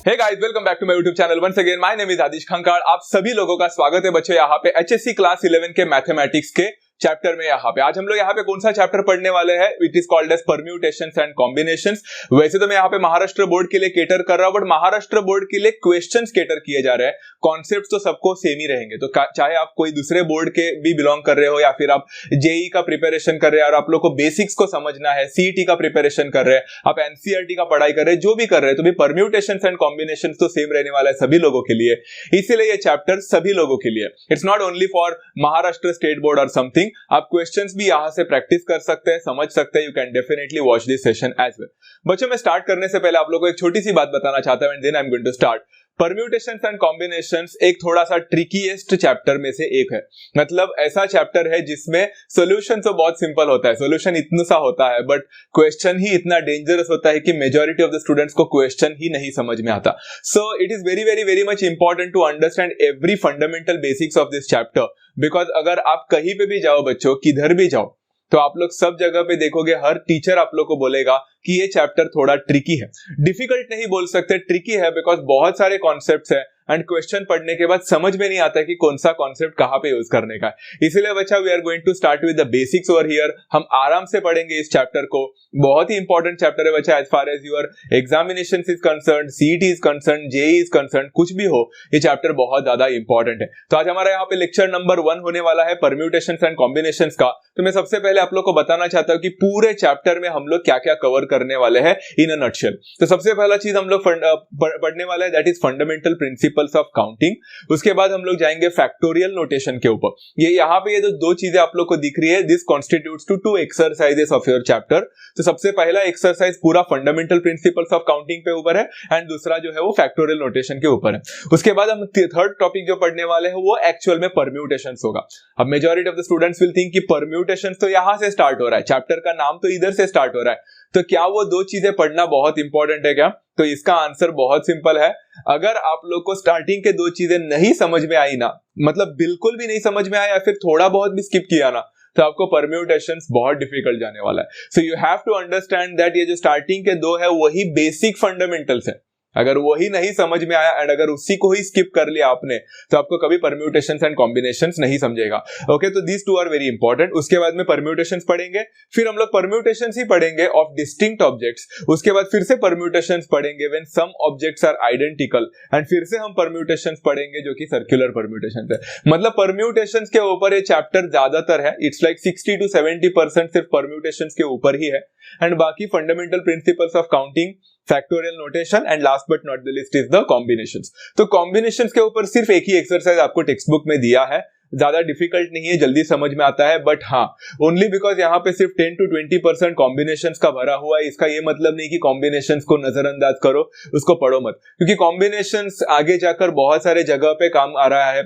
Hey guys, welcome back to my YouTube channel. Once again my name is Adish Khankad. आप सभी लोगों का स्वागत है बच्चों यहाँ पे एचएससी क्लास 11 के मैथमेटिक्स के चैप्टर में। यहाँ पे आज हम लोग यहाँ पे कौन सा चैप्टर पढ़ने वाले हैं? It is called as permutations and combinations. वैसे तो मैं यहाँ पे महाराष्ट्र बोर्ड के लिए केटर कर रहा हूँ, बट महाराष्ट्र बोर्ड के लिए क्वेश्चंस केटर किए जा रहे हैं। कॉन्सेप्ट तो सबको सेम ही रहेंगे, तो चाहे आप कोई दूसरे बोर्ड के भी बिलोंग कर रहे हो या फिर आप जेई का प्रिपरेशन कर रहे हैं और आप लोग को बेसिक्स को समझना है, सीईटी का प्रिपरेशन कर रहे हैं, आप एनसीईआरटी का पढ़ाई कर रहे हैं, जो भी कर रहे हैं, तो भी परम्यूटेशंस एंड कॉम्बिनेशंस तो सेम रहने वाला है सभी लोगों के लिए। इसीलिए ये चैप्टर सभी लोगों के लिए, it's not only for Maharashtra state board और समथिंग। आप क्वेश्चंस भी यहां से प्रैक्टिस कर सकते हैं, समझ सकते हैं। You can definitely watch this session as well. बच्चों, मैं स्टार्ट करने से पहले आप लोगों को एक छोटी सी बात बताना चाहता हूं and then I am going to start. Permutations and combinations एक थोड़ा सा ट्रिकीएस्ट चैप्टर में से एक है। मतलब ऐसा चैप्टर है जिसमें सॉल्यूशन तो बहुत सिंपल होता है, सॉल्यूशन इतना सा होता है, बट क्वेश्चन ही इतना डेंजरस होता है कि मेजॉरिटी ऑफ द स्टूडेंट्स को क्वेश्चन ही नहीं समझ में आता। So it is very very very much important to understand every fundamental basics of this chapter, because अगर आप कहीं पे भी जाओ बच्चों, किधर भी जाओ, तो आप लोग सब जगह पे देखोगे हर टीचर आप लोग को बोलेगा कि ये चैप्टर थोड़ा ट्रिकी है। डिफिकल्ट नहीं बोल सकते, ट्रिकी है, बिकॉज बहुत सारे कॉन्सेप्ट्स है एंड क्वेश्चन पढ़ने के बाद समझ में नहीं आता कि कौन सा कॉन्सेप्ट कहां पे यूज करने का है। इसीलिए बच्चा we are going to start with the basics over here. हम आराम से पढ़ेंगे इस चैप्टर को। बहुत ही इंपॉर्टेंट चैप्टर है बच्चा, as far as your examination is concern, CET is concern, JEE is concern, कुछ भी हो, ये चैप्टर बहुत ज्यादा इंपॉर्टेंट है। तो आज हमारा यहाँ पे लेक्चर नंबर 1 होने वाला है परम्यूटेशंस एंड कॉम्बिनेशंस का। तो मैं सबसे पहले आप लोग को बताना चाहता हूं कि पूरे चैप्टर में हम लोग क्या क्या कवर करने वाले हैं इन अ नटशेल। तो सबसे पहला चीज हम लोग पढ़ने वाला है, that is fundamental principles of counting. उसके बाद हम लोग जाएंगे फैक्टोरियल नोटेशन के ऊपर। ये यहाँ पे ये जो दो चीजें आप लोग को दिख रही है, this constitutes to 2 exercises of your chapter. तो सबसे पहला एक्सरसाइज पूरा फंडामेंटल प्रिंसिपल्स ऑफ काउंटिंग पे ऊपर है एंड दूसरा जो है वो फैक्टोरियल नोटेशन के ऊपर है। उसके बाद हम थर्ड टॉपिक जो पढ़ने वाले हैं वो एक्चुअल में परम्यूटेशंस होगा। अब majority of the students will think कि परम्यूटेशंस तो यहां से स्टार्ट हो रहा है, चैप्टर का नाम तो इधर से स्टार्ट हो रहा है, तो क्या वो दो चीजें पढ़ना बहुत इंपॉर्टेंट है क्या? तो इसका आंसर बहुत सिंपल है। अगर आप लोग को स्टार्टिंग के दो चीजें नहीं समझ में आई ना, मतलब बिल्कुल भी नहीं समझ में आया या फिर थोड़ा बहुत भी स्किप किया ना, तो आपको परम्यूटेशंस बहुत डिफिकल्ट जाने वाला है। So you have to understand that ये जो स्टार्टिंग के दो है वही बेसिक फंडामेंटल्स है। अगर वही नहीं समझ में आया एंड अगर उसी को ही स्किप कर लिया आपने, तो आपको कभी परम्यूटेशंस एंड कॉम्बिनेशंस नहीं समझेगा। ओके, तो these two are very important. उसके बाद में परम्यूटेशंस पढ़ेंगे, फिर हम लोग परम्यूटेशंस ही पढ़ेंगे ऑफ डिस्टिंक्ट ऑब्जेक्ट्स। उसके बाद फिर से परम्यूटेशंस पढ़ेंगे when some objects are identical and फिर से हम परम्यूटेशंस पढ़ेंगे जो कि सर्कुलर परम्यूटेशंस है। मतलब परम्यूटेशंस के ऊपर ये चैप्टर ज्यादातर है, इट्स लाइक 60 to 70% सिर्फ परम्यूटेशंस के ऊपर ही है एंड बाकी fundamental principles of counting, factorial notation and last but not the list is the combinations. तो कॉम्बिनेशंस के ऊपर सिर्फ एक ही एक्सरसाइज आपको टेक्स्ट बुक में दिया है, ज्यादा डिफिकल्ट नहीं है, जल्दी समझ में आता है, बट हाँ ओनली बिकॉज यहाँ पे सिर्फ 10 to 20% कॉम्बिनेशंस का भरा हुआ है। इसका ये मतलब नहीं कि कॉम्बिनेशंस को नजरअंदाज करो, उसको पढ़ो मत, क्योंकि कॉम्बिनेशंस आगे जाकर बहुत सारे जगह पे काम आ रहा है।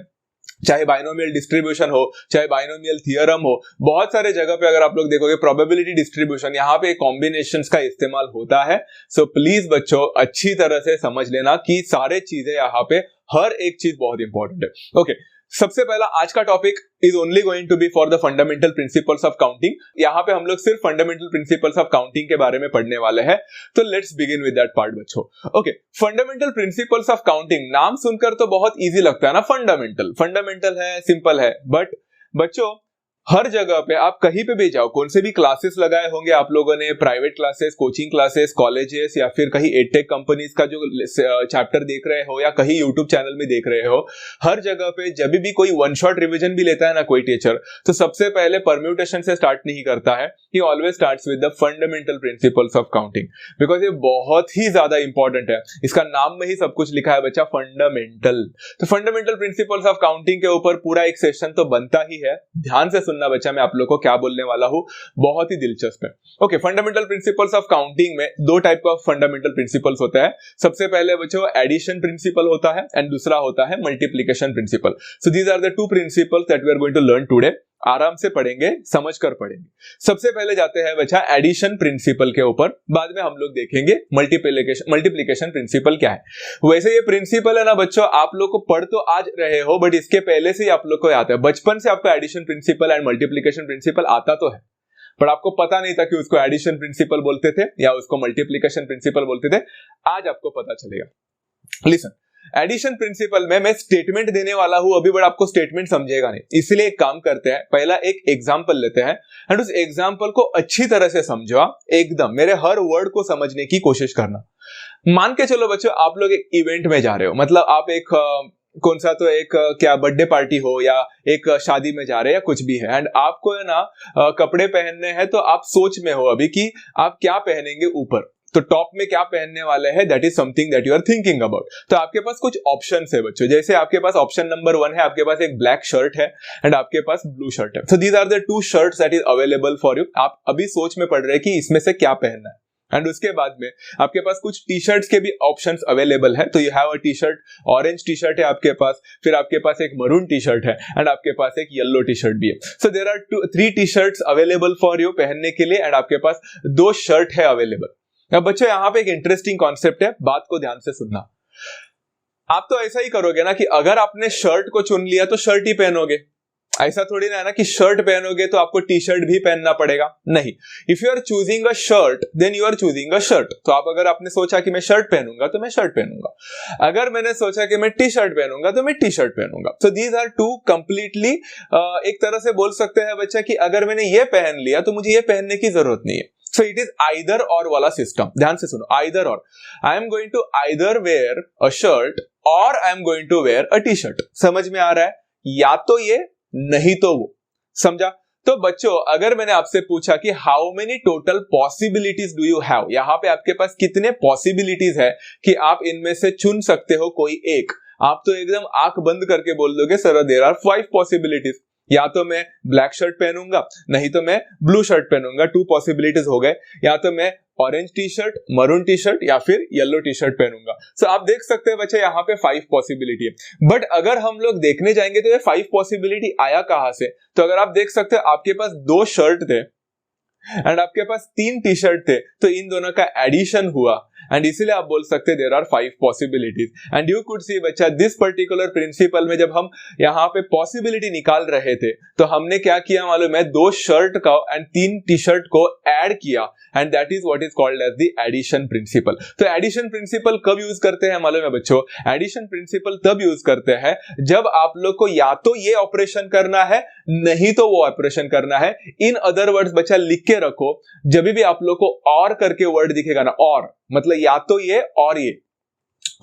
चाहे बाइनोमियल डिस्ट्रीब्यूशन हो, चाहे बाइनोमियल थियरम हो, बहुत सारे जगह पे अगर आप लोग देखोगे प्रोबेबिलिटी डिस्ट्रीब्यूशन, यहाँ पे कॉम्बिनेशंस का इस्तेमाल होता है। सो प्लीज बच्चों अच्छी तरह से समझ लेना कि सारे चीजें यहाँ पे हर एक चीज बहुत इंपॉर्टेंट है। ओके, सबसे पहला आज का topic is only going to be for the fundamental principles of counting. यहाँ पे हम लोग सिर्फ फंडामेंटल प्रिंसिपल्स ऑफ काउंटिंग के बारे में पढ़ने वाले हैं। तो let's begin with that part बच्चों। Okay, fundamental principles of counting, नाम सुनकर तो बहुत इजी लगता है ना, फंडामेंटल फंडामेंटल है, सिंपल है, बट बच्चों हर जगह पे आप कहीं पे भी जाओ, कौन से भी क्लासेस लगाए होंगे आप लोगों ने, private classes, coaching classes, colleges या फिर कहीं एडटेक कंपनीज का जो चैप्टर देख रहे हो या कहीं यूट्यूब चैनल में देख रहे हो, हर जगह पे जब भी कोई वन शॉट रिवीजन भी लेता है ना कोई टीचर, तो सबसे पहले परम्यूटेशन से स्टार्ट नहीं करता है, ही always starts with the fundamental principles of counting, because ये बहुत ही ज्यादा इंपॉर्टेंट है। इसका नाम में ही सब कुछ लिखा है बच्चा, फंडामेंटल। तो फंडामेंटल प्रिंसिपल्स ऑफ काउंटिंग के ऊपर पूरा एक सेशन तो बनता ही है, ध्यान से सुनना बच्चा, मैं आप लोग को क्या बोलने वाला हूं, बहुत ही दिलचस्प है। Okay, fundamental principles of counting में दो टाइप का फंडामेंटल प्रिंसिपल्स होता है। सबसे पहले बच्चों एडिशन प्रिंसिपल होता है एंड दूसरा होता है multiplication principle. So these are the two principles that we are going to learn today. आराम से पढ़ेंगे, समझकर पढ़ेंगे। सबसे पहले जाते हैं बच्चा एडिशन प्रिंसिपल के ऊपर, बाद में हम लोग देखेंगे मल्टीप्लिकेशन प्रिंसिपल क्या है। वैसे ये प्रिंसिपल है ना बच्चों, आप लोग को पढ़ तो आज रहे हो, बट इसके पहले से ही आप लोग को आता है, बचपन से आपको addition principle and multiplication principle आता तो है, पर आपको पता नहीं था कि उसको एडिशन प्रिंसिपल बोलते थे या उसको मल्टीप्लिकेशन प्रिंसिपल बोलते थे। आज आपको पता चलेगा। लिसन, एडिशन प्रिंसिपल में मैं स्टेटमेंट देने वाला हूं अभी, बट आपको स्टेटमेंट समझेगा नहीं, इसलिए एक काम करते हैं, पहला एक एग्जांपल लेते हैं एंड उस एग्जांपल को अच्छी तरह से समझो, एकदम मेरे हर वर्ड को समझने की कोशिश करना। मान के चलो बच्चों, आप लोग एक इवेंट में जा रहे हो, मतलब आप एक कौन सा तो एक क्या बर्थडे पार्टी हो या एक शादी में जा रहे हैं या कुछ भी है, एंड आपको है ना कपड़े पहनने हैं, तो आप सोच में हो अभी कि आप क्या पहनेंगे ऊपर, तो टॉप में क्या पहनने वाले हैं, that is something that you are thinking about. तो आपके पास कुछ ऑप्शंस है बच्चों, जैसे आपके पास ऑप्शन नंबर 1 है, आपके पास एक ब्लैक शर्ट है एंड आपके पास ब्लू शर्ट है। So these are the two shirts that is available for you. आप अभी सोच में पड़ रहे हैं कि इसमें से क्या पहनना है, एंड उसके बाद में आपके पास कुछ टी शर्ट्स के भी ऑप्शंस अवेलेबल है। तो you have a T shirt, orange T shirt है आपके पास, फिर आपके पास एक मरून टी शर्ट है एंड आपके पास एक येलो टी शर्ट भी है। So there are 3 T shirts available for you पहनने के लिए, एंड आपके पास 2 शर्ट है अवेलेबल। अब बच्चों यहां पे एक इंटरेस्टिंग कॉन्सेप्ट है, बात को ध्यान से सुनना। आप तो ऐसा ही करोगे ना कि अगर आपने शर्ट को चुन लिया तो शर्ट ही पहनोगे, ऐसा थोड़ी ना है ना कि शर्ट पहनोगे तो आपको टी शर्ट भी पहनना पड़ेगा, नहीं। If you are choosing a shirt then you are choosing a shirt. तो आप अगर आपने सोचा कि मैं शर्ट पहनूंगा तो मैं शर्ट पहनूंगा, अगर मैंने सोचा कि मैं टी शर्ट पहनूंगा तो मैं टी शर्ट पहनूंगा। सो दीज आर 2 कंप्लीटली, एक तरह से बोल सकते हैं बच्चा कि अगर मैंने ये पहन लिया तो मुझे ये पहनने की जरूरत नहीं है। So it is either or वाला सिस्टम, ध्यान से सुनो, either or। I am going to either wear a shirt or I am going to wear a t-shirt। समझ में आ रहा है, या तो ये नहीं तो वो, समझा। तो बच्चों अगर मैंने आपसे पूछा कि how many total possibilities do you have, यहां पे आपके पास कितने पॉसिबिलिटीज है कि आप इनमें से चुन सकते हो कोई एक, आप तो एकदम आंख बंद करके बोल दोगे सर देयर आर 5 पॉसिबिलिटीज, या तो मैं ब्लैक शर्ट पहनूंगा, नहीं तो मैं ब्लू शर्ट पहनूंगा, 2 पॉसिबिलिटीज हो गए, या तो मैं orange T shirt, maroon T shirt या फिर येलो टी शर्ट पहनूंगा। सो आप देख सकते हैं बच्चे यहाँ पे 5 पॉसिबिलिटी है। बट अगर हम लोग देखने जाएंगे तो ये 5 पॉसिबिलिटी आया कहां से, तो अगर आप देख सकते हो आपके पास 2 शर्ट थे एंड आपके पास 3 टी शर्ट थे, तो इन दोनों का एडिशन हुआ एंड इसीलिए आप बोल सकते there are 5 possibilities. And you could see बच्चा दिस पर्टिकुलर प्रिंसिपल में जब हम यहाँ पे पॉसिबिलिटी निकाल रहे थे तो हमने क्या किया मालूम है, 2 शर्ट का एंड 3 टी शर्ट को ऐड किया and that is what is called as the addition principle. तो एडिशन प्रिंसिपल कब यूज करते हैं मालूम है बच्चों, एडिशन प्रिंसिपल तब यूज करते हैं जब आप लोग को या तो ये ऑपरेशन करना है नहीं तो वो ऑपरेशन करना है। इन अदर वर्ड्स बच्चा लिख के रखो, जब भी आप लोग को और करके वर्ड दिखेगा ना, और मतलब या तो ये और ये,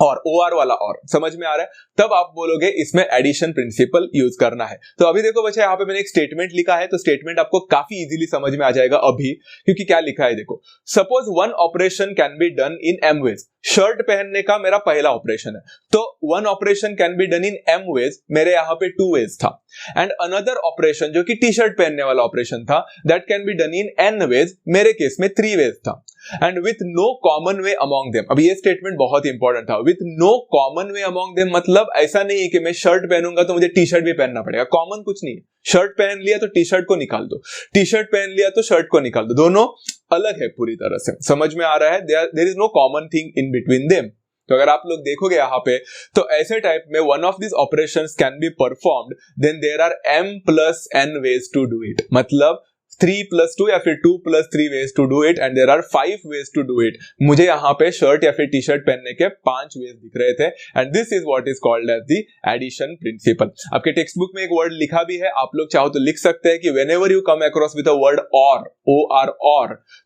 और OR वाला और, समझ में आ रहा है, तब आप बोलोगे इसमें एडिशन प्रिंसिपल यूज करना है। तो अभी देखो बच्चा यहाँ पे मैंने एक स्टेटमेंट लिखा है, तो स्टेटमेंट आपको काफी इजीली समझ में आ जाएगा अभी, क्योंकि क्या लिखा है देखो, suppose 1 operation can be done in M ways. Shirt पहनने का मेरा पहला ऑपरेशन है, तो 1 operation can be done in M ways, मेरे यहाँ पे 2 वेज था, एंड अनदर ऑपरेशन जो कि टी शर्ट पहनने वाला ऑपरेशन था, that can be done in N ways, मेरे केस में 3 वेज था, and with no common way among them. अब ये स्टेटमेंट बहुत इंपॉर्टेंट था, with no common way among them, मतलब ऐसा नहीं है कि मैं शर्ट पहनूंगा तो मुझे टी शर्ट भी पहनना पड़ेगा, कॉमन कुछ नहीं है। शर्ट पहन लिया तो टी शर्ट को निकाल दो, टी शर्ट पहन लिया तो शर्ट को निकाल दो, दोनों अलग है पूरी तरह से, समझ में आ रहा है, there is no common thing in between them. तो अगर आप लोग देखोगे यहाँ पे तो ऐसे टाइप में one of this operations can be performed, then there are M plus N ways to do it, मतलब 3 plus 2 या फिर 2 plus 3 ways to do it and there are 5 ways to do it। मुझे यहाँ पे shirt या फिर T shirt पहनने के 5 ways दिख रहे थे, and this is what is called as the addition principle। आपके टेक्स्ट बुक में एक वर्ड लिखा भी है, आप लोग चाहो तो लिख सकते हैं कि whenever you come across with a word or,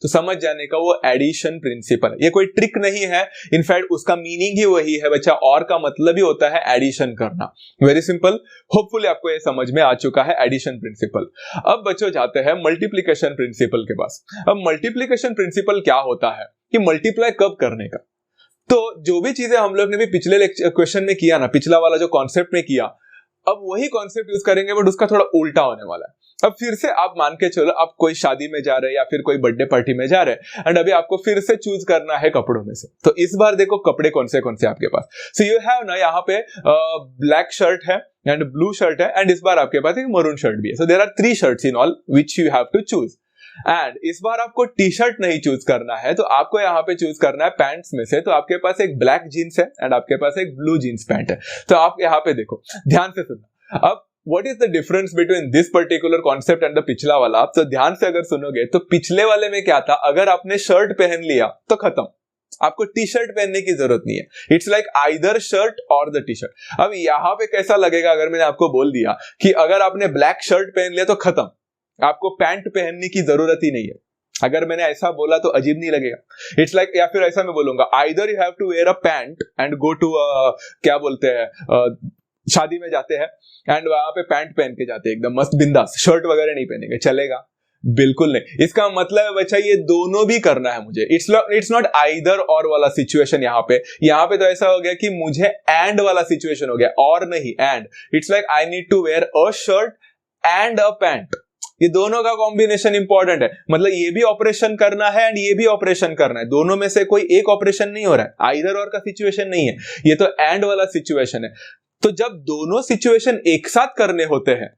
तो समझ जाने का वो एडिशन प्रिंसिपल है। ये कोई ट्रिक नहीं है, इनफैक्ट उसका मीनिंग ही वही है बच्चा, और का मतलब ही होता है एडिशन करना। वेरी सिंपल, होपफुली आपको ये समझ में आ चुका है एडिशन प्रिंसिपल। अब बच्चों जाते हैं मल्टीप्लिकेशन प्रिंसिपल के पास। अब मल्टीप्लिकेशन प्रिंसिपल क्या होता है कि मल्टीप्लाई कब करने का, तो जो भी चीजें हम लोग ने भी पिछले क्वेश्चन में किया ना, पिछला वाला जो कॉन्सेप्ट में किया, अब वही कॉन्सेप्ट यूज करेंगे बट उसका थोड़ा उल्टा होने वाला है। अब फिर से आप मान के चलो आप कोई शादी में जा रहे हैं या फिर कोई बर्थडे पार्टी में जा रहे हैं एंड अभी आपको फिर से चूज करना है कपड़ों में से, तो इस बार देखो कपड़े कौन से आपके पास। सो यू हैव ना यहाँ पे ब्लैक शर्ट है एंड ब्लू शर्ट है, एंड इस बार आपके पास एक मरून शर्ट भी है। So there are 3 shirts in all which you have to choose, and इस बार आपको टी शर्ट नहीं चूज करना है, तो आपको यहाँ पे चूज करना है पैंट्स में से। तो आपके पास एक ब्लैक जीन्स है एंड आपके पास एक ब्लू जीन्स पैंट है। तो आप यहाँ पे देखो, ध्यान से सुनना, अब what is the difference between this particular concept and the पिछला वाला। आप तो ध्यान से अगर सुनोगे तो पिछले वाले में क्या था, अगर आपने शर्ट पहन लिया तो खत्म, आपको टी शर्ट पहनने की जरूरत नहीं है। इट्स लाइक आइदर शर्ट और द टी शर्ट। अब यहाँ पे कैसा लगेगा अगर मैंने आपको बोल दिया कि अगर आपने ब्लैक शर्ट पहन लिया तो खत्म, आपको पैंट पहनने की जरूरत ही नहीं है। अगर मैंने ऐसा बोला तो अजीब नहीं लगेगा। इट्स लाइक, या फिर ऐसा मैं बोलूंगा, either you have to wear a pant and go to क्या बोलते हैं, शादी में जाते हैं एंड वहां पे पैंट पहन के जाते हैं एकदम मस्त बिंदास, शर्ट वगैरह नहीं पहनेंगे, चलेगा? बिल्कुल नहीं। इसका मतलब है बच्चा ये दोनों भी करना है मुझे। इट्स नॉट आइदर और वाला सिचुएशन। यहाँ पे तो ऐसा हो गया कि मुझे एंड वाला सिचुएशन हो गया, और नहीं, and. It's like I need to wear a shirt and a pant. ये दोनों का कॉम्बिनेशन इंपॉर्टेंट है। मतलब ये भी ऑपरेशन करना है एंड ये भी ऑपरेशन करना है, दोनों में से कोई एक ऑपरेशन नहीं हो रहा है। आइदर और का सिचुएशन नहीं है, ये तो एंड वाला सिचुएशन है। तो जब दोनों सिचुएशन एक साथ करने होते हैं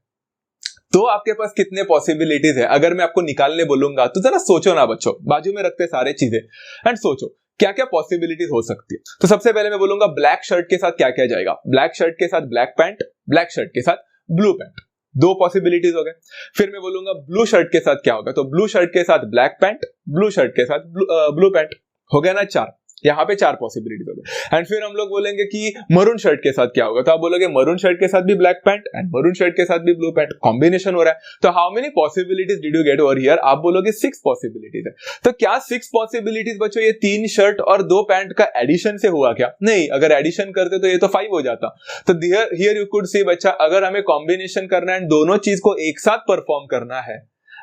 तो आपके पास कितने पॉसिबिलिटीज है? अगर मैं आपको निकालने बोलूंगा तो जरा सोचो ना बच्चों, बाजू में रखते सारे चीजें एंड सोचो क्या क्या पॉसिबिलिटीज हो सकती है। तो सबसे पहले मैं बोलूंगा ब्लैक शर्ट के साथ क्या क्या जाएगा। ब्लैक शर्ट के साथ ब्लैक पैंट, ब्लैक शर्ट के साथ ब्लू पैंट, दो पॉसिबिलिटीज हो गए। फिर मैं बोलूंगा ब्लू शर्ट के साथ क्या होगा, तो ब्लू शर्ट के साथ ब्लैक पैंट, ब्लू शर्ट के साथ ब्लू पैंट, हो गया ना 4। यहाँ पे 4 पॉसिबिलिटीज हो गए। एंड फिर हम लोग बोलेंगे कि मरून शर्ट के साथ क्या होगा, तो आप बोलोगे मरून शर्ट के साथ भी black pant and maroon shirt के साथ भी ब्लू पैंट, कॉम्बिनेशन हो रहा है। तो how many possibilities did you get over here? आप बोलोगे 6 पॉसिबिलिटीज है। तो क्या 6 पॉसिबिलिटीज बच्चों ये 3 शर्ट और 2 पैंट का एडिशन से हुआ क्या? नहीं, अगर एडिशन करते तो ये तो 5 हो जाता। तो हियर यू कुड सी बच्चा, अगर हमें कॉम्बिनेशन करना है, दोनों चीज को एक साथ परफॉर्म करना है,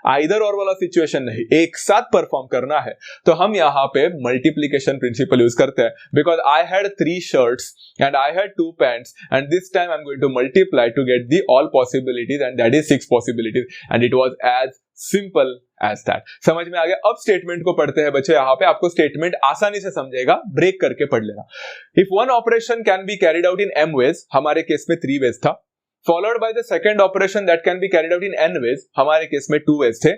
आइदर और वाला सिचुएशन नहीं, एक साथ परफॉर्म करना है, तो हम यहाँ पे मल्टीप्लीकेशन प्रिंसिपल यूज करते हैं। Because I had 3 shirts and I had 2 pants and this time I am going to multiply to get the all possibilities and that is 6 possibilities and it was as simple as that. समझ में आ गया? अब statement को पढ़ते हैं बच्चे। यहाँ पे आपको स्टेटमेंट आसानी से समझेगा, ब्रेक करके पढ़ लेना। If one operation can be carried out in m ways, हमारे केस में 3 ways था, followed by the second operation that can be carried out in n ways, हमारे केस में 2 ways थे,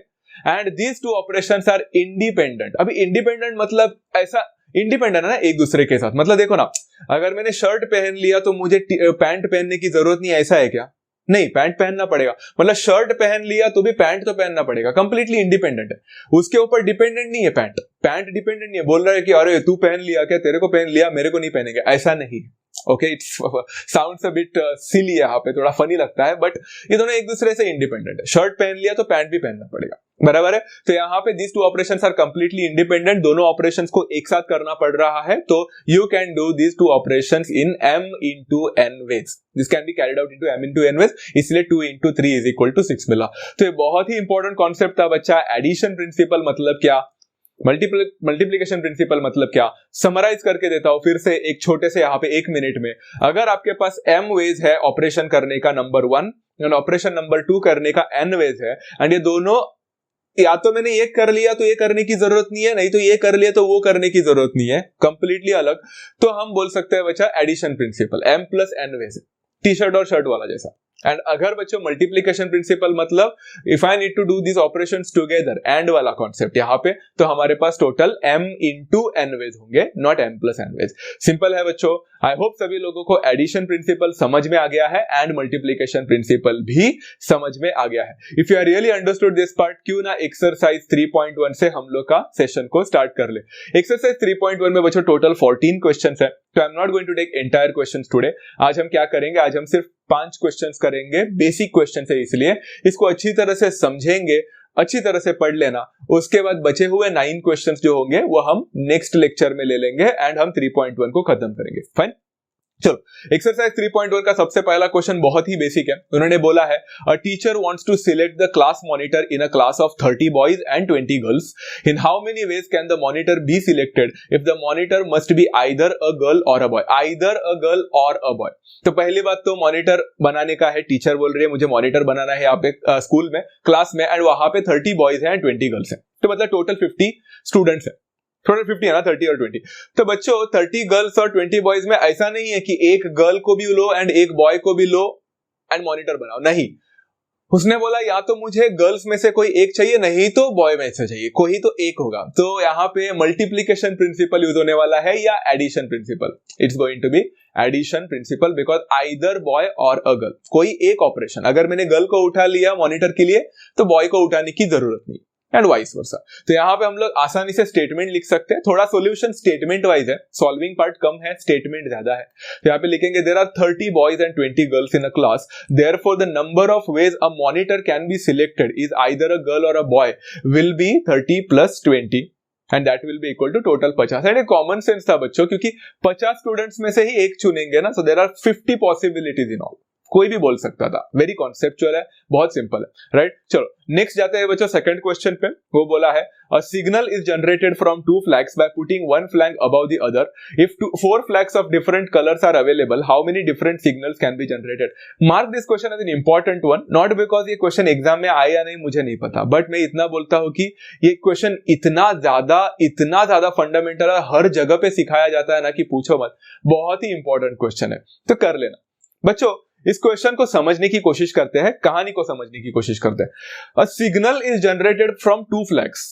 and these 2 operations are independent। अभी independent मतलब ऐसा independent है ना एक दूसरे के साथ। मतलब देखो ना, अगर मैंने शर्ट पहन लिया तो मुझे पैंट पहनने की जरूरत नहीं है, ऐसा है क्या? नहीं, पैंट पहनना पड़ेगा। मतलब शर्ट पहन लिया तो भी पैंट तो पहनना पड़ेगा। कंप्लीटली इंडिपेंडेंट है, उसके ऊपर डिपेंडेंट नहीं है। पैंट डिपेंडेंट नहीं है, बोल रहा है कि अरे तू पहन लिया क्या, तेरे को पहन लिया, मेरे को नहीं पहनेंगे, ऐसा नहीं। Okay, it's sounds a bit silly, यहाँ पे थोड़ा फनी लगता है, बट ये दोनों एक दूसरे से इंडिपेंडेंट है। शर्ट पहन लिया तो पैंट भी पहनना पड़ेगा, बराबर है। तो यहाँ पे these 2 operations are completely independent, दोनों ऑपरेशंस को एक साथ करना पड़ रहा है। तो you can do these 2 operations in m into n ways. This can be carried out into m into n ways, इसलिए 2 into 3 is equal to 6 मिला। तो ये बहुत ही इंपॉर्टेंट कॉन्सेप्ट था बच्चा। एडिशन प्रिंसिपल मतलब क्या, मल्टीप्लीकेशन प्रिंसिपल मतलब क्या, समराइज करके देता हूं फिर से एक छोटे से यहाँ पे 1 मिनट में। अगर आपके पास m वेज है ऑपरेशन करने का नंबर 1 और ऑपरेशन नंबर 2 करने का n वेज है, एंड ये दोनों या तो मैंने ये कर लिया तो ये करने की जरूरत नहीं है, नहीं तो ये कर लिया तो वो करने की जरूरत नहीं है, कंप्लीटली अलग, तो हम बोल सकते हैं बच्चा addition principle, m plus n ways, T shirt और शर्ट वाला जैसा। एंड अगर बच्चों मल्टीप्लीकेशन प्रिंसिपल मतलब if I need to do this operations together, and वाला कॉन्सेप्ट यहाँ पे, तो हमारे पास total m into n ways होंगे, not m plus n ways. Simple है बच्चों। आई होप सभी लोगों को एडिशन प्रिंसिपल समझ में आ गया है एंड मल्टीप्लीकेशन प्रिंसिपल भी समझ में आ गया है। If you are really understood this part, क्यों ना एक्सरसाइज 3.1 से हम लोग का सेशन को स्टार्ट कर ले। एक्सरसाइज 3.1 में बच्चों टोटल 14 क्वेश्चंस है, तो I am not going to take entire questions today. आज हम क्या करेंगे, आज हम सिर्फ 5 क्वेश्चंस करेंगे, बेसिक क्वेश्चन है, इसलिए इसको अच्छी तरह से समझेंगे, अच्छी तरह से पढ़ लेना। उसके बाद बचे हुए 9 क्वेश्चंस जो होंगे वो हम नेक्स्ट लेक्चर में ले लेंगे एंड हम 3.1 को खत्म करेंगे। फाइन, चलो एक्सरसाइज 3.1 का सबसे पहला क्वेश्चन बहुत ही बेसिक है। उन्होंने बोला है a teacher wants to select the class monitor in a class of 30 boys and 20 girls. In how many ways can the monitor be selected if the monitor must be either a girl or a boy, either a girl or a boy. तो पहली बात तो monitor बनाने का है, teacher बोल रही है मुझे मॉनिटर बनाना है यहाँ पे स्कूल में, क्लास में, एंड वहां पे 30 बॉयज हैं एंड 20 गर्ल्स हैं, तो मतलब टोटल 50 स्टूडेंट्स है। टोटल 50 है ना, 30 और 20। तो बच्चों 30 गर्ल्स और 20 बॉयज में ऐसा नहीं है कि एक गर्ल को भी लो एंड एक बॉय को भी लो एंड मॉनिटर बनाओ, नहीं। उसने बोला या तो मुझे गर्ल्स में से कोई एक चाहिए, नहीं तो बॉय में से चाहिए, कोई तो एक होगा। तो यहाँ पे मल्टीप्लीकेशन प्रिंसिपल यूज होने वाला है या addition principle. It's going to be addition principle because either boy और अ गर्ल, कोई एक ऑपरेशन। अगर मैंने गर्ल को उठा लिया मॉनिटर के लिए तो बॉय को उठाने की जरूरत नहीं। And vice versa. तो यहाँ पे हम लोग आसानी से स्टेटमेंट लिख सकते हैं, थोड़ा सॉल्यूशन स्टेटमेंट वाइज है, सॉल्विंग पार्ट कम है, स्टेटमेंट ज्यादा है। तो यहाँ पे लिखेंगे there are 30 boys and 20 girls in a class, therefore the number of ways a monitor can be selected is either a girl or a boy will be 30 + 20 and that will be equal to total 50। And ये common sense था बच्चों, क्योंकि 50 students में से ही एक चुनेंगे ना, so there are 50 possibilities in all, कोई भी बोल सकता था। वेरी कॉन्सेप्चुअल है, बहुत सिंपल है, राइट। चलो नेक्स्ट जाते हैं बच्चों सेकंड क्वेश्चन पे। वो बोला है a signal is generated from 2 flags by putting one flag above the other. If 4 flags of different colors are available, how many different signals can be generated? Mark this question as an important one, not because ये question exam में आया या नहीं मुझे नहीं पता, but मैं इतना बोलता हूं कि ये क्वेश्चन इतना ज्यादा फंडामेंटल है, हर जगह पे सिखाया जाता है ना कि पूछो मत, बहुत ही इंपॉर्टेंट क्वेश्चन है, तो कर लेना बच्चों। इस क्वेश्चन को समझने की कोशिश करते हैं, कहानी को समझने की कोशिश करते हैं। A signal is generated from 2 flags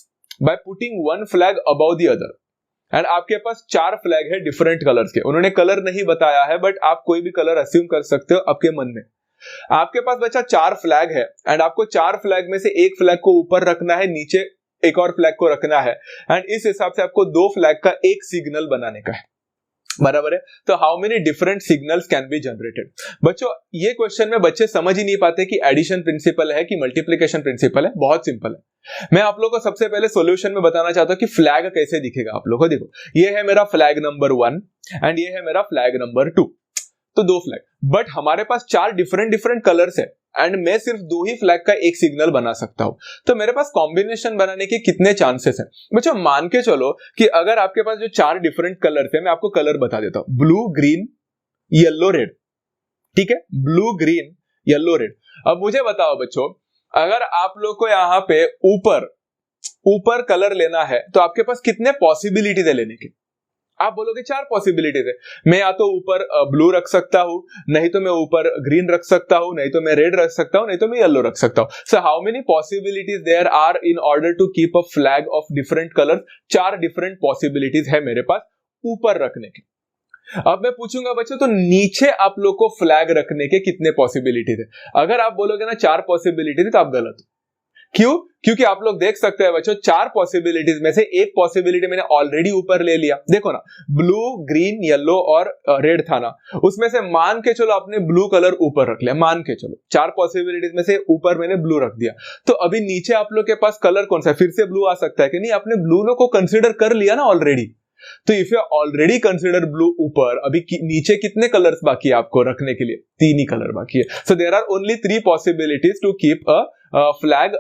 by putting one flag above the other, and आपके पास 4 फ्लैग है डिफरेंट कलर्स के। उन्होंने कलर नहीं बताया है, बट आप कोई भी कलर अस्यूम कर सकते हो आपके मन में। आपके पास बच्चा 4 फ्लैग है, एंड आपको 4 फ्लैग में से एक फ्लैग को ऊपर रखना है, नीचे एक और फ्लैग को रखना है, एंड इस हिसाब से आपको 2 फ्लैग का एक सिग्नल बनाने का है, बराबर है। तो how many different signals can be generated? बच्चों ये क्वेश्चन में बच्चे समझ ही नहीं पाते कि एडिशन प्रिंसिपल है कि मल्टीप्लिकेशन प्रिंसिपल है, बहुत सिंपल है। मैं आप लोगों को सबसे पहले सॉल्यूशन में बताना चाहता हूं कि फ्लैग कैसे दिखेगा आप लोगों को। देखो ये है मेरा फ्लैग नंबर 1 एंड ये है मेरा फ्लैग नंबर 2, तो 2 फ्लैग, बट हमारे पास 4 डिफरेंट कलर्स है, एंड मैं सिर्फ 2 ही फ्लैग का एक सिग्नल बना सकता हूं। तो मेरे पास कॉम्बिनेशन बनाने के कितने चांसेस हैं बच्चों? मान के चलो कि अगर आपके पास जो 4 डिफरेंट कलर्स है, मैं आपको कलर बता देता हूं, ब्लू, ग्रीन, येलो, रेड, ठीक है, ब्लू, ग्रीन, येलो, रेड। अब मुझे बताओ बच्चों, अगर आप लोग को यहां पे ऊपर कलर लेना है, तो आपके पास कितने पॉसिबिलिटीज है लेने के? आप बोलोगे 4 पॉसिबिलिटीज है। मैं या तो ऊपर ब्लू रख सकता हूं, नहीं तो मैं ऊपर ग्रीन रख सकता हूं, नहीं तो मैं रेड रख सकता हूं, नहीं तो मैं येलो रख सकता हूं। So how many possibilities there are in order to keep a flag of different colours? 4 different possibilities है मेरे पास ऊपर रखने के। अब मैं पूछूंगा बच्चों, तो नीचे आप लोग को फ्लैग रखने के कितने पॉसिबिलिटीज है? अगर आप बोलोगे ना 4 पॉसिबिलिटीज, तो आप गलत हो। क्यों? क्योंकि आप लोग देख सकते हैं बच्चों, 4 पॉसिबिलिटीज में से एक पॉसिबिलिटी मैंने ऑलरेडी ऊपर ले लिया। देखो ना, ब्लू, ग्रीन, येलो और रेड था ना, उसमें से मान के चलो आपने ब्लू कलर ऊपर रख लिया, मान के चलो 4 पॉसिबिलिटीज में से ऊपर मैंने ब्लू रख दिया। तो अभी नीचे आप लोग के पास कलर कौन सा है? फिर से ब्लू आ सकता है कि नहीं? आपने ब्लू को कंसिडर कर लिया ना ऑलरेडी। तो if you already consider blue ऊपर, अभी नीचे कितने कलर्स बाकी है आपको रखने के लिए? 3 ही कलर बाकी है। So there are only 3 possibilities to keep a flag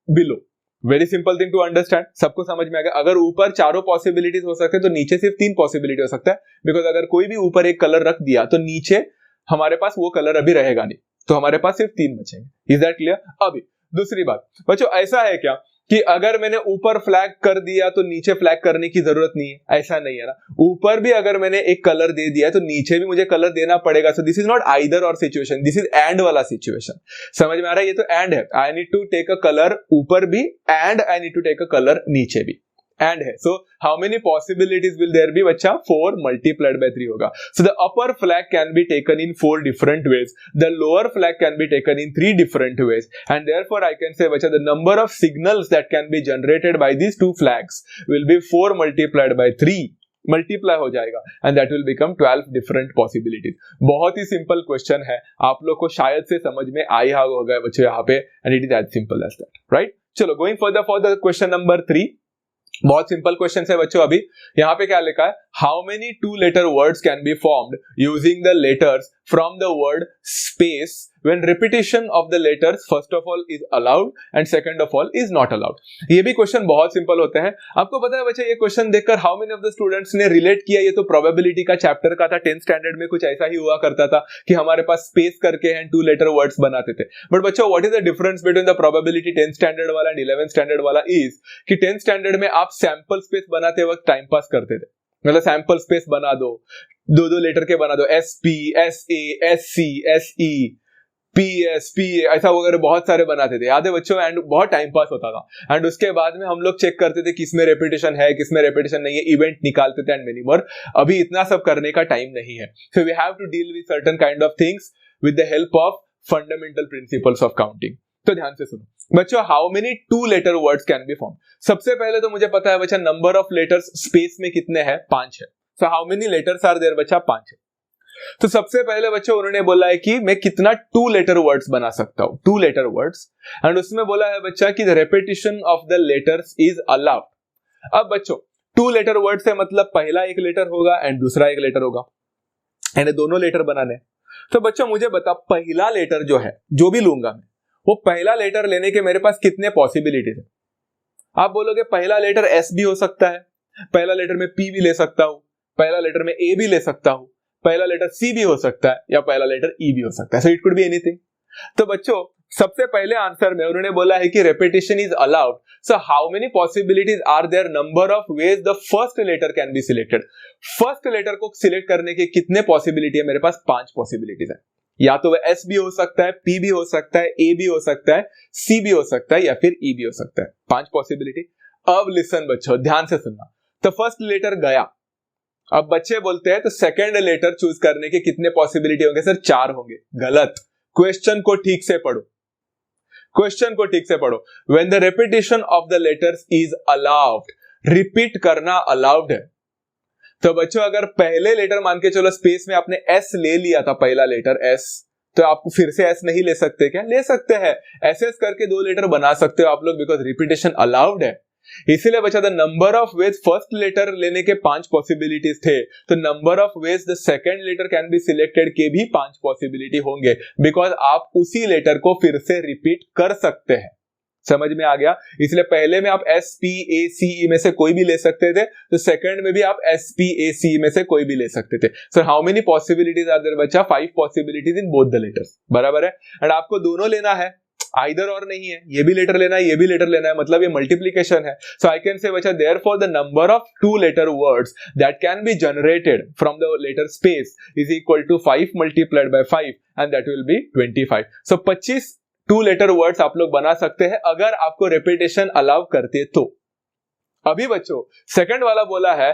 below. Very simple thing to understand, सबको समझ में आ गया। अगर ऊपर 4 पॉसिबिलिटीज हो सकते हैं, तो नीचे सिर्फ 3 पॉसिबिलिटी हो सकता है, बिकॉज अगर कोई भी ऊपर एक कलर रख दिया तो नीचे हमारे पास वो कलर अभी रहेगा नहीं, तो हमारे पास सिर्फ 3 बचेंगे। Is that clear? अभी दूसरी बात बच्चों, ऐसा है क्या कि अगर मैंने ऊपर फ्लैग कर दिया तो नीचे फ्लैग करने की जरूरत नहीं है? ऐसा नहीं है ना। ऊपर भी अगर मैंने एक कलर दे दिया है तो नीचे भी मुझे कलर देना पड़ेगा। So this is not either और सिचुएशन, दिस इज एंड वाला सिचुएशन। समझ में आ रहा है? ये तो एंड है। I need to take a colour ऊपर भी and I need to take a colour नीचे भी, एंड है। So how many possibilities will there be बच्चा? 4 मल्टीप्लाइड बाय 3 होगा। So the upper flag can be taken in 4 different ways, the lower flag can be taken in 3 different ways, and therefore I can say बच्चा the number of signals that can be generated by these 2 flags will be 4 multiplied by 3, multiply हो जाएगा, and that will become 12 different possibilities. बहुत ही simple question है, आप लोग को शायद से समझ में आया होगा बच्चों यहाँ पे, and it is as simple as that, right. चलो going for the question number 3। बहुत सिंपल क्वेश्चन है बच्चों। अभी यहाँ पे क्या लिखा है? How many 2 letter words can be formed using the letters from the word space when repetition of the letters first of all is allowed and second of all is not allowed। ये भी question बहुत simple होते हैं। आपको पता है बच्चा, ये क्वेश्चन देखकर how many of the students ने रिलेट किया? ये तो प्रोबेबिलिटी का चैप्टर का था, 10th स्टैंडर्ड में कुछ ऐसा ही हुआ करता था कि हमारे पास स्पेस करके हैं 2 letter वर्ड्स बनाते थे। बट बच्चों, what is the difference between the probability 10th standard वाला एंड 11th स्टैंडर्ड वाला इज कि 10th स्टैंडर्ड में आप सैंपल स्पेस बनाते वक्त टाइम पास करते थे। मतलब सैंपल स्पेस बना दो, 2 लेटर के बना दो, SP, SA, SC, SE, PS, PA, ऐसा वगैरह बहुत सारे बनाते थे, याद है बच्चों? एंड बहुत टाइम पास होता था। एंड उसके बाद में हम लोग चेक करते थे किसमें रेपिटेशन है, किसमें रेपिटेशन नहीं है, इवेंट निकालते थे एंड मेनी मोर। अभी इतना सब करने का टाइम नहीं है। So we have to deal with certain kind of things with the help of fundamental principles of counting. तो ध्यान से सुनो, बच्चों how many 2 letter words can be form? सबसे पहले तो मुझे पता है बच्चा नंबर ऑफ लेटर्स स्पेस में कितने हैं, 5 है। So how many letters are there बच्चा, 5 है। तो सबसे पहले बच्चों उन्होंने बोला है कि मैं कितना 2 लेटर वर्ड्स बना सकता हूं, 2 लेटर वर्ड्स, एंड उसमें बोला है बच्चा कि the repetition of the letters is allowed. अब बच्चों 2 लेटर वर्ड से मतलब पहला एक लेटर होगा एंड दूसरा एक लेटर होगा, एंड दोनों लेटर बनाने। तो बच्चों मुझे बता, पहला लेटर जो है, जो भी लूंगा मैं, वो पहला लेटर लेने के मेरे पास कितने पॉसिबिलिटीज है? आप बोलोगे पहला लेटर एस भी हो सकता है, पहला लेटर में पी भी ले सकता हूं, पहला लेटर में ए भी ले सकता हूं, पहला लेटर सी भी हो सकता है, या पहला लेटर ई भी हो सकता है। So it could be anything. तो बच्चों सबसे पहले आंसर में उन्होंने बोला है कि repetition is allowed. So how many possibilities are there, number of ways the first letter can be selected. First letter को सिलेक्ट करने के कितने पॉसिबिलिटी है मेरे पास? 5 पॉसिबिलिटीज है। या तो वह एस भी हो सकता है, पी भी हो सकता है, ए भी हो सकता है, सी भी हो सकता है, या फिर ई भी हो सकता है। 5 पॉसिबिलिटी। अब लिसन बच्चों, ध्यान से सुनना। तो फर्स्ट लेटर गया, अब बच्चे बोलते हैं तो सेकंड लेटर चूज करने के कितने पॉसिबिलिटी होंगे? सर 4 होंगे। गलत। क्वेश्चन को ठीक से पढ़ो, क्वेश्चन को ठीक से पढ़ो। When the repetition of the letters is allowed, repeat करना अलाउड है। तो बच्चों अगर पहले लेटर मान के चलो स्पेस में आपने एस ले लिया था, पहला लेटर एस, तो आप फिर से एस नहीं ले सकते क्या? ले सकते हैं। एस एस करके 2 लेटर बना सकते हो आप लोग, बिकॉज रिपीटेशन अलाउड है। इसीलिए बच्चा the number of ways first letter लेने के 5 पॉसिबिलिटीज थे, तो number of ways the second letter can be selected के भी 5 पॉसिबिलिटी होंगे, बिकॉज आप उसी लेटर को फिर से रिपीट कर सकते हैं। समझ में आ गया? इसलिए पहले में आप एस पी ए सी ई में से कोई भी ले सकते थे, तो सेकंड में भी आप एस पी ए सी में से कोई भी ले सकते थे। So how many possibilities are there बच्चा? 5 possibilities in both the letters. बराबर है। एंड आपको दोनों लेना है, आइदर और नहीं है, ये भी लेटर लेना है, ये भी लेटर लेना है, मतलब ये मल्टीप्लिकेशन है। सो आई कैन से बच्चा therefore the number of 2 letter words that can be generated from the letter space is equal to 5 multiplied by 5 and that will be 25। So 25 2 letter words आप लोग बना सकते हैं अगर आपको रेपिटेशन अलाउ करते तो। अभी बच्चों सेकंड वाला बोला है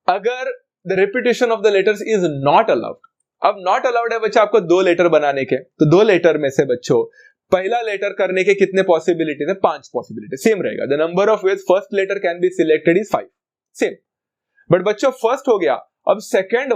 अगर the repetition of the letters is not allowed. अब नॉट अलाउड है बच्चा आपको 2 लेटर बनाने के, तो 2 लेटर में से बच्चों पहला लेटर करने के कितने पॉसिबिलिटीज है? 5 पॉसिबिलिटी। सेम रहेगा। The number of ways first letter can be selected is 5। Same. But बच्चों फर्स्ट हो गया, अब सेकंड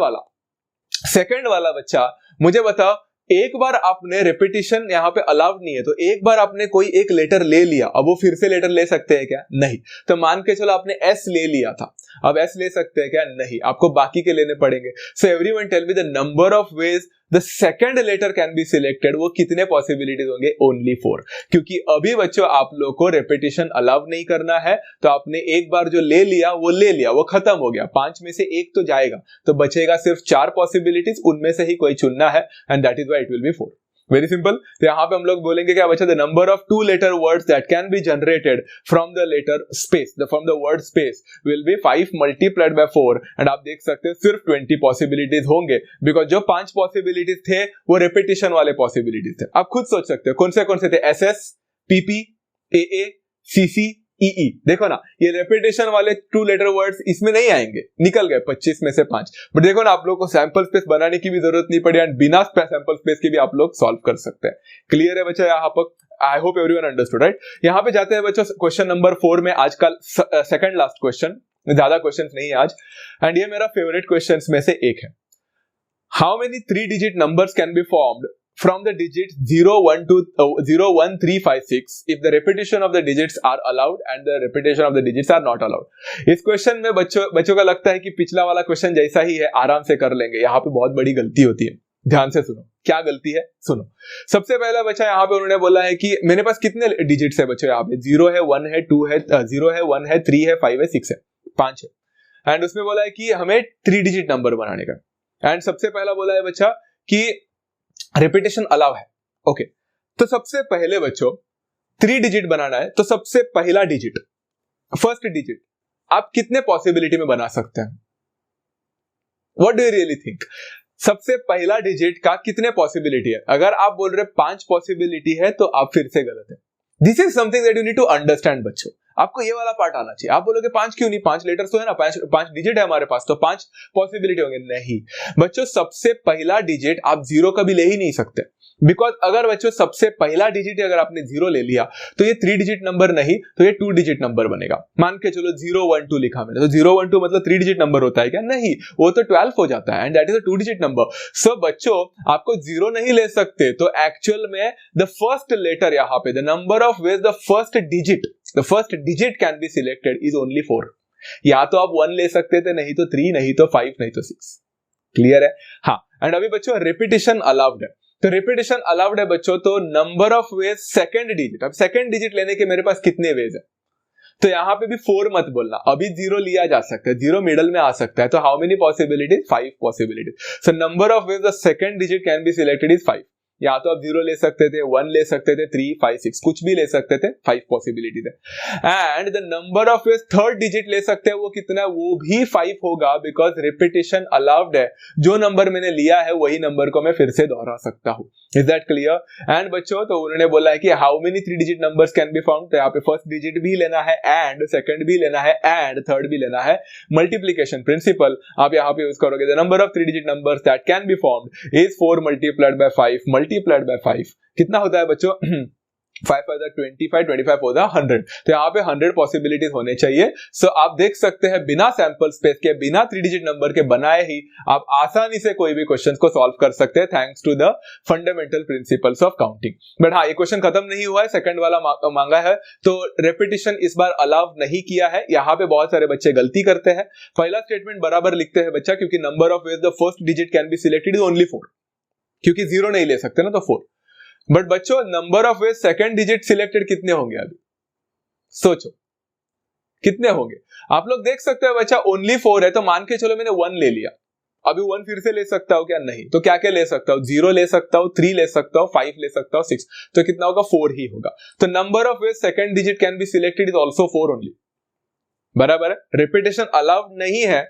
वाला बच्चा मुझे बताओ, एक बार आपने रेपिटेशन यहां पे अलाउड नहीं है, तो एक बार आपने कोई एक लेटर ले लिया, अब वो फिर से लेटर ले सकते हैं क्या? नहीं। तो मान के चलो आपने एस ले लिया था, अब एस ले सकते हैं क्या? नहीं, आपको बाकी के लेने पड़ेंगे। So everyone tell me the number of ways the second letter can be selected, वो कितने पॉसिबिलिटीज होंगे? ओनली 4। क्योंकि अभी बच्चों आप लोग को रेपिटेशन अलाउ नहीं करना है, तो आपने एक बार जो ले लिया वो ले लिया, वो खत्म हो गया। 5 में से एक तो जाएगा, तो बचेगा सिर्फ 4 पॉसिबिलिटीज, उनमें से ही कोई चुनना है, and that is why it will be 4। Very simple. तो यहां पे हम लोग बोलेंगे क्या बच्चा? The number of 2 letter words that can be generated from the letter space, from the word space will be 5 multiplied by 4, and आप देख सकते हो सिर्फ 20 पॉसिबिलिटीज होंगे, बिकॉज जो 5 पॉसिबिलिटीज थे वो रेपिटेशन वाले पॉसिबिलिटीज थे। आप खुद सोच सकते हो कौन से थे? एस एस, पीपी, ए ए, सी सी, ई। देखो ना, ये रेपिटेशन वाले 2 लेटर वर्ड्स इसमें नहीं आएंगे, निकल गए 25 में से 5। बट देखो ना, आप लोग को सैंपल स्पेस बनाने की भी जरूरत नहीं पड़ी, एंड बिना सैंपल स्पेस के भी आप लोग सॉल्व कर सकते हैं। क्लियर है बच्चा यहाँ पर? I hope everyone understood, right? यहाँ पे जाते हैं बच्चों क्वेश्चन नंबर 4 में, आज का सेकंड लास्ट क्वेश्चन, ज्यादा क्वेश्चन नहीं है आज, एंड ये मेरा फेवरेट क्वेश्चन में से एक है। How many 3 digit numbers can be formed from the digits 0, 1, 2, 0, 1, 3, 5, 6 if the repetition of the digits are allowed and the repetition of the digits are not allowed। इस क्वेश्चन में बच्चों का लगता है कि पिछला वाला क्वेश्चन जैसा ही है, आराम से कर लेंगे। यहाँ पे बहुत बड़ी गलती होती है, ध्यान से सुनो। क्या गलती है? सुनो। सबसे पहला बच्चा यहाँ पे उन्होंने बोला है कि मेरे पास कितने डिजिट्स है बच्चों? यहाँ पे 0 है, 1 है, 2 है, 0 है, 1 है, 3 है, 5 है, 6 है, 5 है। एंड उसमें बोला है कि हमें 3 डिजिट नंबर बनाने का। एंड सबसे पहला बोला है बच्चा कि रेपिटेशन अलाउ है। ओके, तो सबसे पहले बच्चों 3 डिजिट बनाना है, तो सबसे पहला डिजिट, फर्स्ट डिजिट आप कितने पॉसिबिलिटी में बना सकते हैं? What do you really think? सबसे पहला डिजिट का कितने पॉसिबिलिटी है? अगर आप बोल रहे 5 पॉसिबिलिटी है, तो आप फिर से गलत है। This is something that you need to understand बच्चों। आपको ये वाला पार्ट आना चाहिए। आप बोलोगे 5 क्यों नहीं? 5 लेटर्स तो है ना, 5 डिजिट है हमारे पास, तो 5 पॉसिबिलिटी होंगे। नहीं बच्चों, सबसे पहला डिजिट आप 0 कभी ले ही नहीं सकते, बिकॉज अगर बच्चों सबसे पहला डिजिट अगर आपने 0 ले लिया तो ये 3 डिजिट नंबर नहीं तो ये 2 डिजिट नंबर बनेगा। मान के चलो 012 लिखा मैंने, तो 012 मतलब 3 डिजिट नंबर होता है क्या? नहीं, वो तो 12 हो जाता है and that is a 2 digit number. So बच्चों आपको 0 नहीं ले सकते, तो एक्चुअल में द फर्स्ट लेटर यहाँ पे the number of ways the first digit can be selected is only 4। या तो आप 1 ले सकते थे, नहीं तो 3, नहीं तो 5, नहीं तो 6। क्लियर है? हाँ। एंड अभी बच्चों रिपीटिशन अलाउड है, तो रिपीटिशन अलाउड है बच्चों, तो number of veg second digit, अब सेकंड डिजिट लेने के मेरे पास कितने वेज है? तो यहां पे भी 4 मत बोलना, अभी 0 लिया जा सकता है, 0 मिडल में आ सकता है, तो how many possibilities? 5 possibilities. So number of ways the second digit can be selected is 5। या तो आप 0 ले सकते थे, 1 ले सकते थे, 3, 5, 6 कुछ भी ले सकते थे, 5 पॉसिबिलिटीज है। And the number of veg third digit ले सकते हैं, वो कितना है? वो भी 5 होगा, बिकॉज रिपीटिशन अलाउड है। जो नंबर मैंने लिया है वही नंबर को मैं फिर से दोहरा सकता हूं। Is that clear? एंड बच्चों तो उन्होंने बोला है कि how many 3 digit numbers can be found, तो यहाँ पे फर्स्ट डिजिट भी लेना है एंड सेकंड भी लेना है एंड थर्ड भी लेना है। मल्टीप्लीकेशन प्रिंसिपल आप यहाँ पे यूज करोगे, the number of 3 digit numbers that can be found is 4 multiplied by 5 multiplied by 5। कितना होता है बच्चों? 5 5 25, 25 होता है 100। तो यहाँ पे 100 पॉसिबिलिटीज होने चाहिए। सो आप देख सकते हैं बिना सैंपल स्पेस के, बिना 3 डिजिट नंबर के बनाए ही आप आसानी से कोई भी क्वेश्चन को सॉल्व कर सकते हैं, thanks to the fundamental principles of counting. But हाँ, ये क्वेश्चन खत्म नहीं हुआ है, सेकंड वाला मांगा है, तो रेपिटेशन इस बार अलाउ नहीं किया है। यहाँ पे बहुत सारे बच्चे गलती करते हैं, पहला स्टेटमेंट बराबर लिखते हैं बच्चा, क्योंकि number of ways the first digit can be selected is only 4, क्योंकि 0 नहीं ले सकते ना, तो 4। बट बच्चों number of veg second digit selected कितने होंगे? अभी सोचो कितने होंगे? आप लोग देख सकते हो बच्चा ओनली 4 है, तो मान के चलो मैंने 1 ले लिया, अभी 1 फिर से ले सकता हूं क्या? नहीं। तो क्या क्या ले सकता हूं? 0 ले सकता हूं, 3 ले सकता हूं, 5 ले सकता हूं, 6। तो कितना होगा? 4 ही होगा। तो number of veg second digit can be selected is also 4 only. बराबर है? रिपीटेशन अलाउड नहीं है,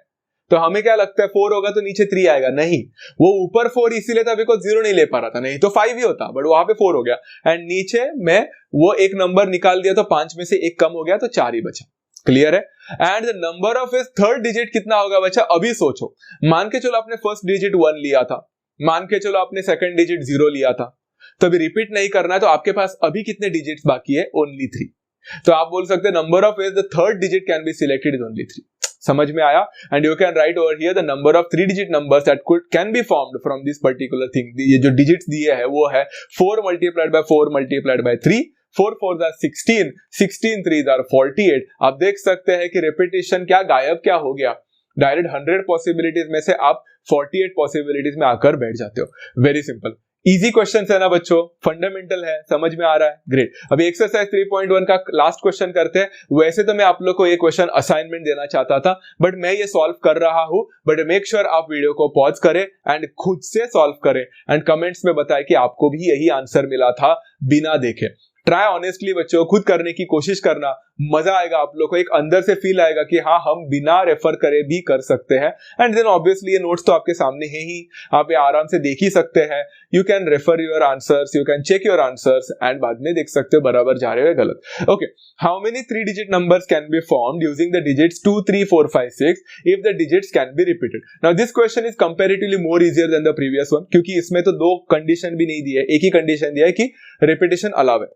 तो हमें क्या लगता है 4 होगा तो नीचे 3 आएगा? नहीं, वो ऊपर 4 इसीलिए था बिकॉज 0 नहीं ले पा रहा था, नहीं तो 5 ही होता, बट वहां पे 4 हो गया। एंड नीचे मैं वो एक नंबर निकाल दिया, तो 5 में से 1 कम हो गया, तो 4 ही बचा। क्लियर है? And the number of his third digit कितना होगा बच्चा? अभी सोचो, मान के चलो आपने फर्स्ट डिजिट 1 लिया था, मान के चलो आपने सेकंड डिजिट 0 लिया था, तो अभी रिपीट नहीं करना है, तो आपके पास अभी कितने डिजिट्स बाकी है? ओनली 3। तो आप बोल सकते हैं number of ways the third digit can be selected is only 3। समझ में आया? And you can write over here the number of 3 digit numbers that can be formed from this particular thing. ये जो डिजिट्स दिए है वो है 4 multiplied by 4 multiplied by 3, 4 4s are 16, 16 3s are 48। आप देख सकते हैं कि रिपीटेशन क्या गायब क्या हो गया? डायरेक्ट 100 पॉसिबिलिटीज में से आप 48 पॉसिबिलिटीज में आकर बैठ जाते हो। वेरी सिंपल, इजी क्वेश्चन है ना बच्चों, फंडामेंटल है, समझ में आ रहा है? ग्रेट। अभी एक्सरसाइज 3.1 का लास्ट क्वेश्चन करते हैं। वैसे तो मैं आप लोग को ये क्वेश्चन असाइनमेंट देना चाहता था, बट मैं ये सॉल्व कर रहा हूं, बट मेक श्योर आप वीडियो को पॉज करें एंड खुद से सॉल्व करें एंड कमेंट्स में बताएं कि आपको भी यही आंसर मिला था बिना देखे। ट्राई ऑनेस्टली बच्चों, खुद करने की कोशिश करना, मजा आएगा आप लोग को, एक अंदर से फील आएगा कि हाँ हम बिना रेफर करे भी कर सकते हैं। एंड देन ऑब्वियसली ये नोट्स तो आपके सामने है ही, आप ये आराम से देख ही सकते हैं। You can refer your answers, you can check your answers and बाद में देख सकते हो बराबर जा रहे हो गलत। Okay, how many 3 digit numbers can be formed using the digits 2 3 4 5 6 if the digits can be repeated? Now this question is comparatively more easier than the previous one, क्योंकि इसमें तो 2 कंडीशन भी नहीं दी है, एक ही कंडीशन दिया है कि रिपीटेशन अलाउ है,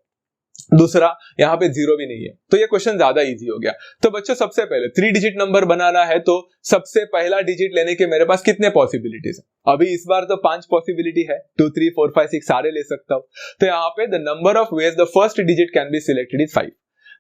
दूसरा यहाँ पे 0 भी नहीं है, तो ये क्वेश्चन ज्यादा इजी हो गया। तो बच्चों सबसे पहले 3 डिजिट नंबर बनाना है, तो सबसे पहला डिजिट लेने के मेरे पास कितने पॉसिबिलिटीज है? अभी इस बार तो 5 पॉसिबिलिटी है, 2 3 4 5 6 सारे ले सकता हूं। तो यहाँ पे the number of ways the first digit can be selected is 5।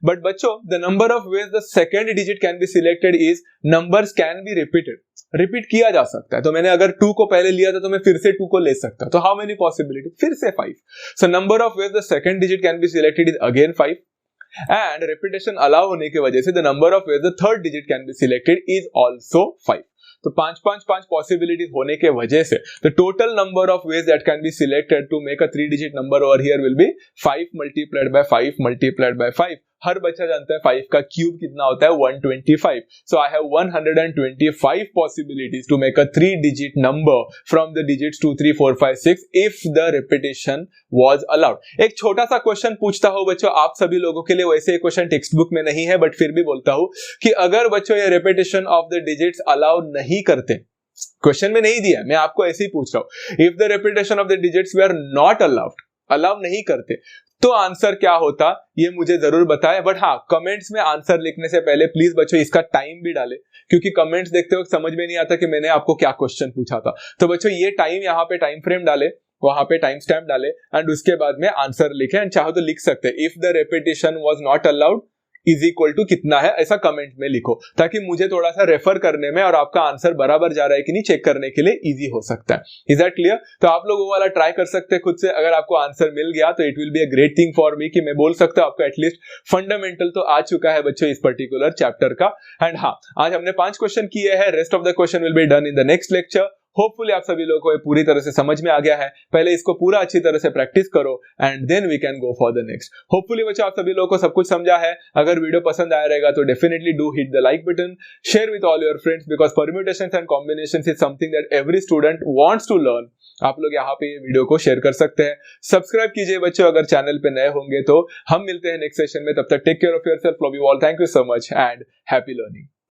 But बच्चों the number of ways the second digit can be selected is numbers can be repeated, repeat किया जा सकता है। तो मैंने अगर 2 को पहले लिया था तो मैं फिर से 2 को ले सकता, तो हाउ मेनी पॉसिबिलिटी? फिर से 5। So number of ways the second digit can be selected is again 5 and repetition allow होने की वजह से the number of ways the third digit can be selected is also 5। तो 5 5 5 पॉसिबिलिटीज होने के वजह से the total number of ways that can be selected to make a 3 digit number over here will be 5 multiplied by 5 multiplied by 5। हर बच्चा जानता है 5 का क्यूब कितना होता है? 125। So I have 125 possibilities to make a 3 digit number from the digits 2 3 4 5 6 if the repetition was allowed. एक छोटा सा क्वेश्चन पूछता हूं बच्चों आप सभी लोगों के लिए, वैसे क्वेश्चन टेक्स्ट बुक में नहीं है बट फिर भी बोलता हूं कि अगर बच्चों ये repetition of the digits allow नहीं करते क्वेश्चन में नहीं दिया, मैं आपको ऐसे ही पूछ रहा हूं। If the repetition of the digits we are not allow नहीं करते, तो आंसर क्या होता ये मुझे जरूर बताएं। बट हाँ, कमेंट्स में आंसर लिखने से पहले प्लीज बच्चों इसका टाइम भी डालें, क्योंकि कमेंट्स देखते वक्त समझ में नहीं आता कि मैंने आपको क्या क्वेश्चन पूछा था। तो बच्चों ये टाइम, यहाँ पे टाइम फ्रेम डाले, वहां पे टाइम स्टैम्प डाले एंड उसके बाद में आंसर लिखे। एंड चाहो तो लिख सकते हैं if the repetition was not allowed is equal to कितना है, ऐसा कमेंट में लिखो, ताकि मुझे थोड़ा सा रेफर करने में और आपका आंसर बराबर जा रहा है कि नहीं चेक करने के लिए इजी हो सकता है। Is that clear? तो आप लोग वो वाला ट्राई कर सकते हैं खुद से। अगर आपको आंसर मिल गया तो it will be a great thing for me, कि मैं बोल सकता हूं आपको एटलीस्ट फंडामेंटल तो आ चुका है बच्चों इस पर्टिकुलर चैप्टर का। एंड हाँ, आज हमने 5 क्वेश्चन किए हैं, rest of the question will be done in the next lecture. Hopefully आप सभी लोगों को ये पूरी तरह से समझ में आ गया है। पहले इसको पूरा अच्छी तरह से प्रैक्टिस करो and then we can go for the next. Hopefully बच्चों आप सभी लोगों को सब कुछ समझा है। अगर वीडियो पसंद आया रहेगा तो definitely do hit the like button, share with all your friends, because permutations and combinations is something that every student wants to learn. आप लोग यहाँ पे ये वीडियो को शेयर कर सकते हैं। सब्सक्राइब कीजिए बच्चों अगर चैनल पे नए होंगे तो। हम मिलते हैं नेक्स्ट सेशन में, तब तक take care of yourself, love you all, thank you so much and happy learning.